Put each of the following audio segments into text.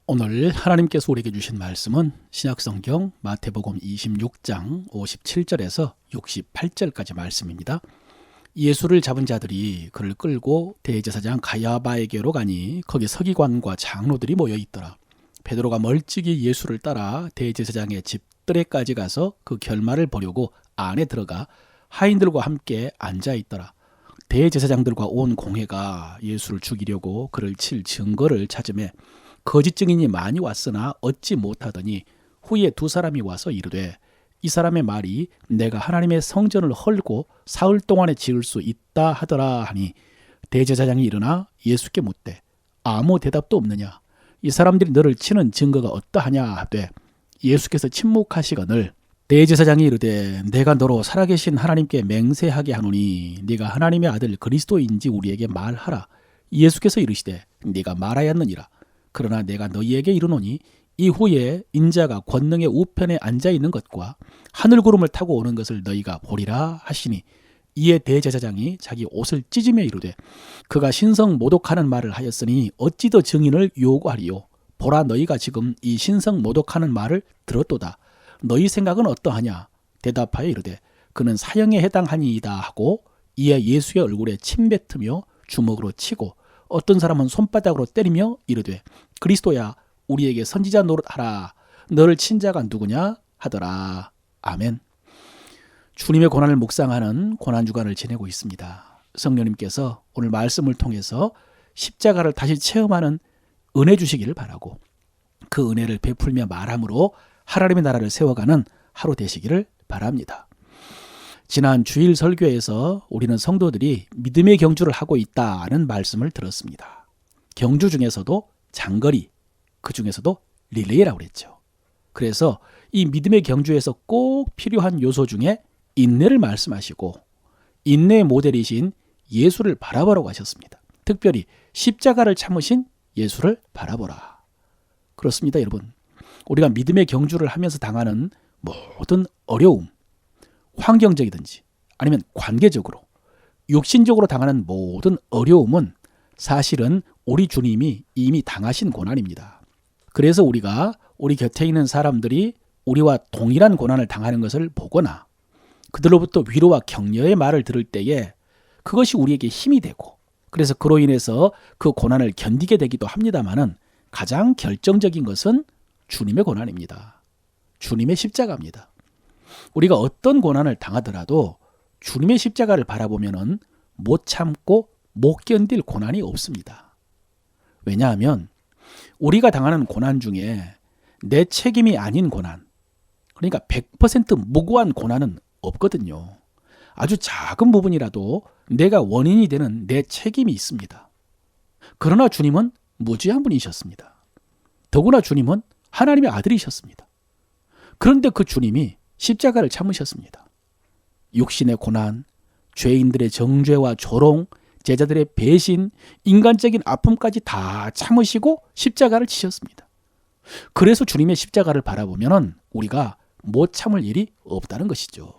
오늘 하나님께서 우리에게 주신 말씀은 신약성경 마태복음 26장 57절에서 68절까지 말씀입니다. 예수를 잡은 자들이 그를 끌고 대제사장 가야바에게로 가니 거기 서기관과 장로들이 모여 있더라. 베드로가 멀찍이 예수를 따라 대제사장의 집들에까지 가서 그 결말을 보려고 안에 들어가 하인들과 함께 앉아 있더라. 대제사장들과 온 공회가 예수를 죽이려고 그를 칠 증거를 찾으매 거짓 증인이 많이 왔으나 얻지 못하더니 후에 두 사람이 와서 이르되 이 사람의 말이 내가 하나님의 성전을 헐고 사흘 동안에 지을 수 있다 하더라 하니 대제사장이 일어나 예수께 묻되 아무 대답도 없느냐 이 사람들이 너를 치는 증거가 어떠하냐 하되 예수께서 침묵하시거늘 대제사장이 이르되 내가 너로 살아계신 하나님께 맹세하게 하노니 네가 하나님의 아들 그리스도인지 우리에게 말하라. 예수께서 이르시되 네가 말하였느니라. 그러나 내가 너희에게 이르노니 이후에 인자가 권능의 우편에 앉아 있는 것과 하늘 구름을 타고 오는 것을 너희가 보리라 하시니 이에 대제사장이 자기 옷을 찢으며 이르되 그가 신성 모독하는 말을 하였으니 어찌 더 증인을 요구하리요. 보라 너희가 지금 이 신성 모독하는 말을 들었도다. 너희 생각은 어떠하냐. 대답하여 이르되 그는 사형에 해당하니이다 하고 이에 예수의 얼굴에 침 뱉으며 주먹으로 치고 어떤 사람은 손바닥으로 때리며 이르되 그리스도야 우리에게 선지자 노릇하라. 너를 친 자가 누구냐 하더라. 아멘. 주님의 고난을 묵상하는 고난주간을 지내고 있습니다. 성령님께서 오늘 말씀을 통해서 십자가를 다시 체험하는 은혜 주시기를 바라고 그 은혜를 베풀며 말함으로 하나님의 나라를 세워가는 하루 되시기를 바랍니다. 지난 주일 설교에서 우리는 성도들이 믿음의 경주를 하고 있다는 말씀을 들었습니다. 경주 중에서도 장거리, 그 중에서도 릴레이라고 그랬죠. 그래서 이 믿음의 경주에서 꼭 필요한 요소 중에 인내를 말씀하시고 인내의 모델이신 예수를 바라보라고 하셨습니다. 특별히 십자가를 참으신 예수를 바라보라. 그렇습니다, 여러분. 우리가 믿음의 경주를 하면서 당하는 모든 어려움, 환경적이든지 아니면 관계적으로, 육신적으로 당하는 모든 어려움은 사실은 우리 주님이 이미 당하신 고난입니다. 그래서 우리가 우리 곁에 있는 사람들이 우리와 동일한 고난을 당하는 것을 보거나 그들로부터 위로와 격려의 말을 들을 때에 그것이 우리에게 힘이 되고 그래서 그로 인해서 그 고난을 견디게 되기도 합니다마는 가장 결정적인 것은 주님의 고난입니다. 주님의 십자가입니다. 우리가 어떤 고난을 당하더라도 주님의 십자가를 바라보면은 못 참고 못 견딜 고난이 없습니다. 왜냐하면 우리가 당하는 고난 중에 내 책임이 아닌 고난, 그러니까 100% 무고한 고난은 없거든요. 아주 작은 부분이라도 내가 원인이 되는 내 책임이 있습니다. 그러나 주님은 무죄한 분이셨습니다. 더구나 주님은 하나님의 아들이셨습니다. 그런데 그 주님이 십자가를 참으셨습니다. 육신의 고난, 죄인들의 정죄와 조롱, 제자들의 배신, 인간적인 아픔까지 다 참으시고 십자가를 치셨습니다. 그래서 주님의 십자가를 바라보면 우리가 못 참을 일이 없다는 것이죠.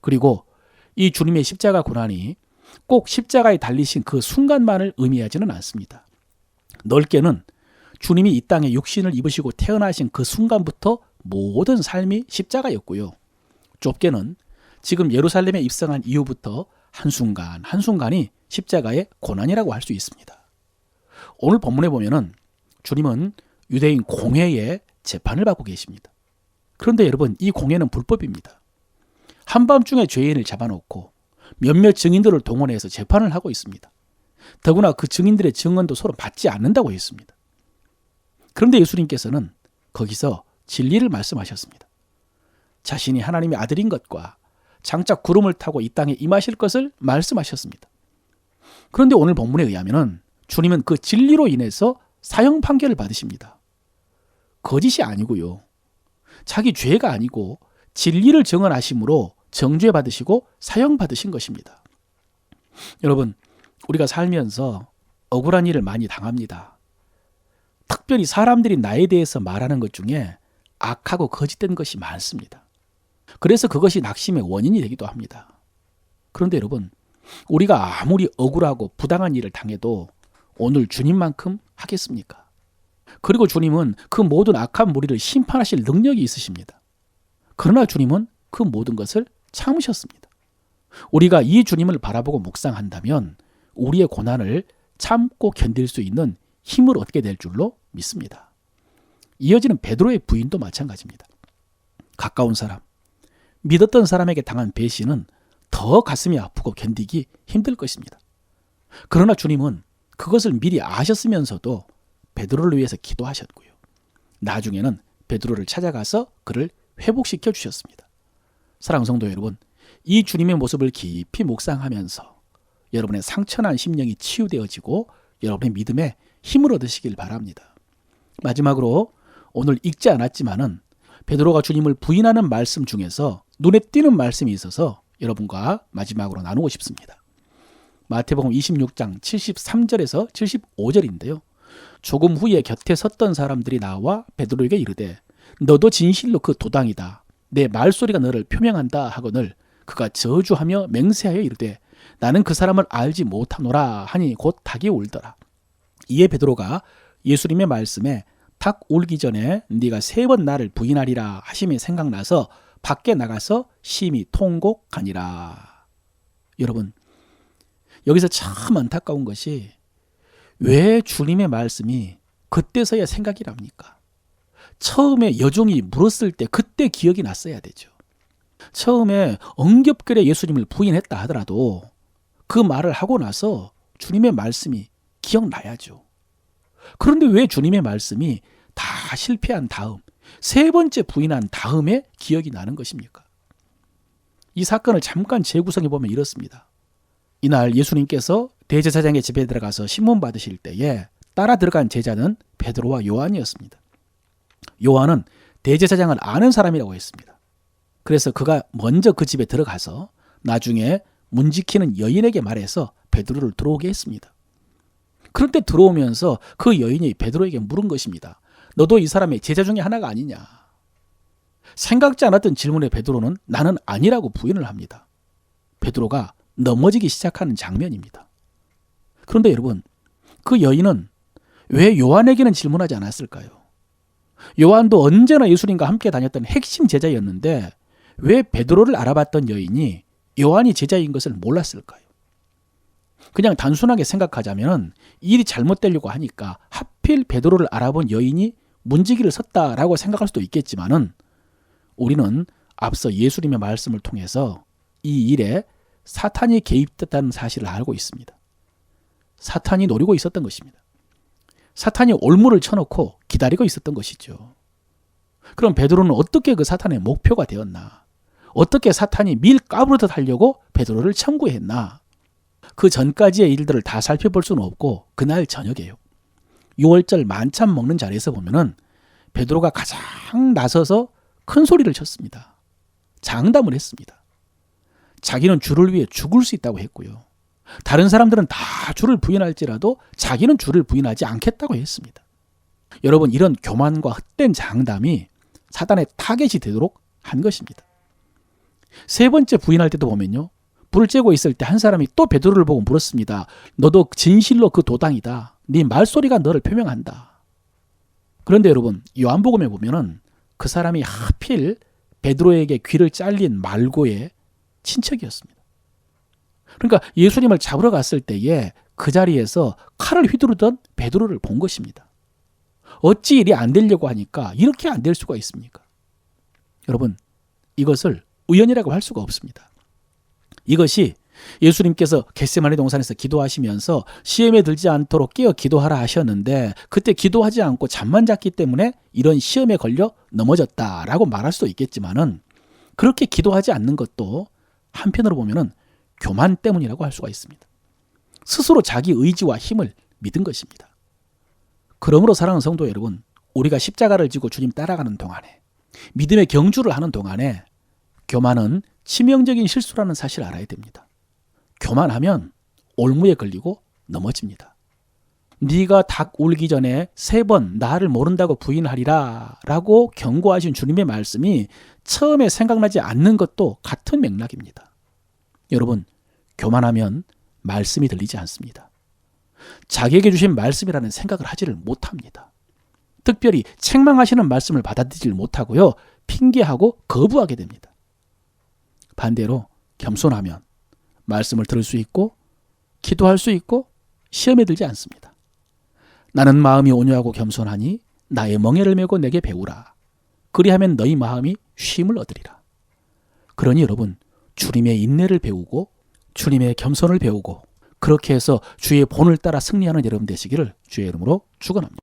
그리고 이 주님의 십자가 고난이 꼭 십자가에 달리신 그 순간만을 의미하지는 않습니다. 넓게는 주님이 이 땅에 육신을 입으시고 태어나신 그 순간부터 모든 삶이 십자가였고요. 좁게는 지금 예루살렘에 입성한 이후부터 한순간 한순간이 십자가의 고난이라고 할 수 있습니다. 오늘 본문에 보면은 주님은 유대인 공회에 재판을 받고 계십니다. 그런데 여러분, 이 공회는 불법입니다. 한밤중에 죄인을 잡아놓고 몇몇 증인들을 동원해서 재판을 하고 있습니다. 더구나 그 증인들의 증언도 서로 받지 않는다고 했습니다. 그런데 예수님께서는 거기서 진리를 말씀하셨습니다. 자신이 하나님의 아들인 것과 장차 구름을 타고 이 땅에 임하실 것을 말씀하셨습니다. 그런데 오늘 본문에 의하면 주님은 그 진리로 인해서 사형 판결을 받으십니다. 거짓이 아니고요. 자기 죄가 아니고 진리를 증언하심으로 정죄 받으시고 사형 받으신 것입니다. 여러분, 우리가 살면서 억울한 일을 많이 당합니다. 특별히 사람들이 나에 대해서 말하는 것 중에 악하고 거짓된 것이 많습니다. 그래서 그것이 낙심의 원인이 되기도 합니다. 그런데 여러분, 우리가 아무리 억울하고 부당한 일을 당해도 오늘 주님만큼 하겠습니까? 그리고 주님은 그 모든 악한 무리를 심판하실 능력이 있으십니다. 그러나 주님은 그 모든 것을 참으셨습니다. 우리가 이 주님을 바라보고 묵상한다면 우리의 고난을 참고 견딜 수 있는 힘을 얻게 될 줄로 믿습니다. 이어지는 베드로의 부인도 마찬가지입니다. 가까운 사람, 믿었던 사람에게 당한 배신은 더 가슴이 아프고 견디기 힘들 것입니다. 그러나 주님은 그것을 미리 아셨으면서도 베드로를 위해서 기도하셨고요. 나중에는 베드로를 찾아가서 그를 회복시켜 주셨습니다. 사랑하는 성도 여러분, 이 주님의 모습을 깊이 묵상하면서 여러분의 상처난 심령이 치유되어지고 여러분의 믿음에 힘을 얻으시길 바랍니다. 마지막으로 오늘 읽지 않았지만은 베드로가 주님을 부인하는 말씀 중에서 눈에 띄는 말씀이 있어서 여러분과 마지막으로 나누고 싶습니다. 마태복음 26장 73절에서 75절인데요. 조금 후에 곁에 섰던 사람들이 나와 베드로에게 이르되 너도 진실로 그 도당이다. 내 말소리가 너를 표명한다 하거늘 그가 저주하며 맹세하여 이르되 나는 그 사람을 알지 못하노라 하니 곧 닭이 울더라. 이에 베드로가 예수님의 말씀에 닭 울기 전에 네가 3번 나를 부인하리라 하심이 생각나서 밖에 나가서 심히 통곡하니라. 여러분, 여기서 참 안타까운 것이 왜 주님의 말씀이 그때서야 생각이 납니까? 처음에 여종이 물었을 때 그때 기억이 났어야 되죠. 처음에 엉겹결에 예수님을 부인했다 하더라도 그 말을 하고 나서 주님의 말씀이 기억나야죠. 그런데 왜 주님의 말씀이 다 실패한 다음 3번째 부인한 다음에 기억이 나는 것입니까? 이 사건을 잠깐 재구성해 보면 이렇습니다. 이날 예수님께서 대제사장의 집에 들어가서 신문 받으실 때에 따라 들어간 제자는 베드로와 요한이었습니다. 요한은 대제사장을 아는 사람이라고 했습니다. 그래서 그가 먼저 그 집에 들어가서 나중에 문 지키는 여인에게 말해서 베드로를 들어오게 했습니다. 그런데 들어오면서 그 여인이 베드로에게 물은 것입니다. 너도 이 사람의 제자 중에 하나가 아니냐? 생각지 않았던 질문에 베드로는 나는 아니라고 부인을 합니다. 베드로가 넘어지기 시작하는 장면입니다. 그런데 여러분, 그 여인은 왜 요한에게는 질문하지 않았을까요? 요한도 언제나 예수님과 함께 다녔던 핵심 제자였는데 왜 베드로를 알아봤던 여인이 요한이 제자인 것을 몰랐을까요? 그냥 단순하게 생각하자면 일이 잘못되려고 하니까 하필 베드로를 알아본 여인이 문지기를 섰다라고 생각할 수도 있겠지만은 우리는 앞서 예수님의 말씀을 통해서 이 일에 사탄이 개입됐다는 사실을 알고 있습니다. 사탄이 노리고 있었던 것입니다. 사탄이 올무를 쳐놓고 기다리고 있었던 것이죠. 그럼 베드로는 어떻게 그 사탄의 목표가 되었나? 어떻게 사탄이 밀 까부르듯 하려고 베드로를 청구했나? 그 전까지의 일들을 다 살펴볼 수는 없고 그날 저녁에요. 6월절 만찬 먹는 자리에서 보면은 베드로가 가장 나서서 큰 소리를 쳤습니다. 장담을 했습니다. 자기는 주를 위해 죽을 수 있다고 했고요. 다른 사람들은 다 주를 부인할지라도 자기는 주를 부인하지 않겠다고 했습니다. 여러분, 이런 교만과 헛된 장담이 사단의 타겟이 되도록 한 것입니다. 3번째 부인할 때도 보면요. 불을 쬐고 있을 때 한 사람이 또 베드로를 보고 물었습니다. 너도 진실로 그 도당이다. 네 말소리가 너를 표명한다. 그런데 여러분, 요한복음에 보면은 그 사람이 하필 베드로에게 귀를 잘린 말고의 친척이었습니다. 그러니까 예수님을 잡으러 갔을 때에 그 자리에서 칼을 휘두르던 베드로를 본 것입니다. 어찌 일이 안 되려고 하니까 이렇게 안 될 수가 있습니까? 여러분, 이것을 우연이라고 할 수가 없습니다. 이것이 예수님께서 겟세마네 동산에서 기도하시면서 시험에 들지 않도록 깨어 기도하라 하셨는데 그때 기도하지 않고 잠만 잤기 때문에 이런 시험에 걸려 넘어졌다라고 말할 수도 있겠지만은 그렇게 기도하지 않는 것도 한편으로 보면은 교만 때문이라고 할 수가 있습니다. 스스로 자기 의지와 힘을 믿은 것입니다. 그러므로 사랑하는 성도 여러분, 우리가 십자가를 지고 주님 따라가는 동안에 믿음의 경주를 하는 동안에 교만은 치명적인 실수라는 사실을 알아야 됩니다. 교만하면 올무에 걸리고 넘어집니다. 네가 닭 울기 전에 3번 나를 모른다고 부인하리라 라고 경고하신 주님의 말씀이 처음에 생각나지 않는 것도 같은 맥락입니다. 여러분, 교만하면 말씀이 들리지 않습니다. 자기에게 주신 말씀이라는 생각을 하지를 못합니다. 특별히 책망하시는 말씀을 받아들이지 못하고요. 핑계하고 거부하게 됩니다. 반대로 겸손하면 말씀을 들을 수 있고 기도할 수 있고 시험에 들지 않습니다. 나는 마음이 온유하고 겸손하니 나의 멍에를 메고 내게 배우라. 그리하면 너희 마음이 쉼을 얻으리라. 그러니 여러분, 주님의 인내를 배우고 주님의 겸손을 배우고 그렇게 해서 주의 본을 따라 승리하는 여러분 되시기를 주의 이름으로 축원합니다.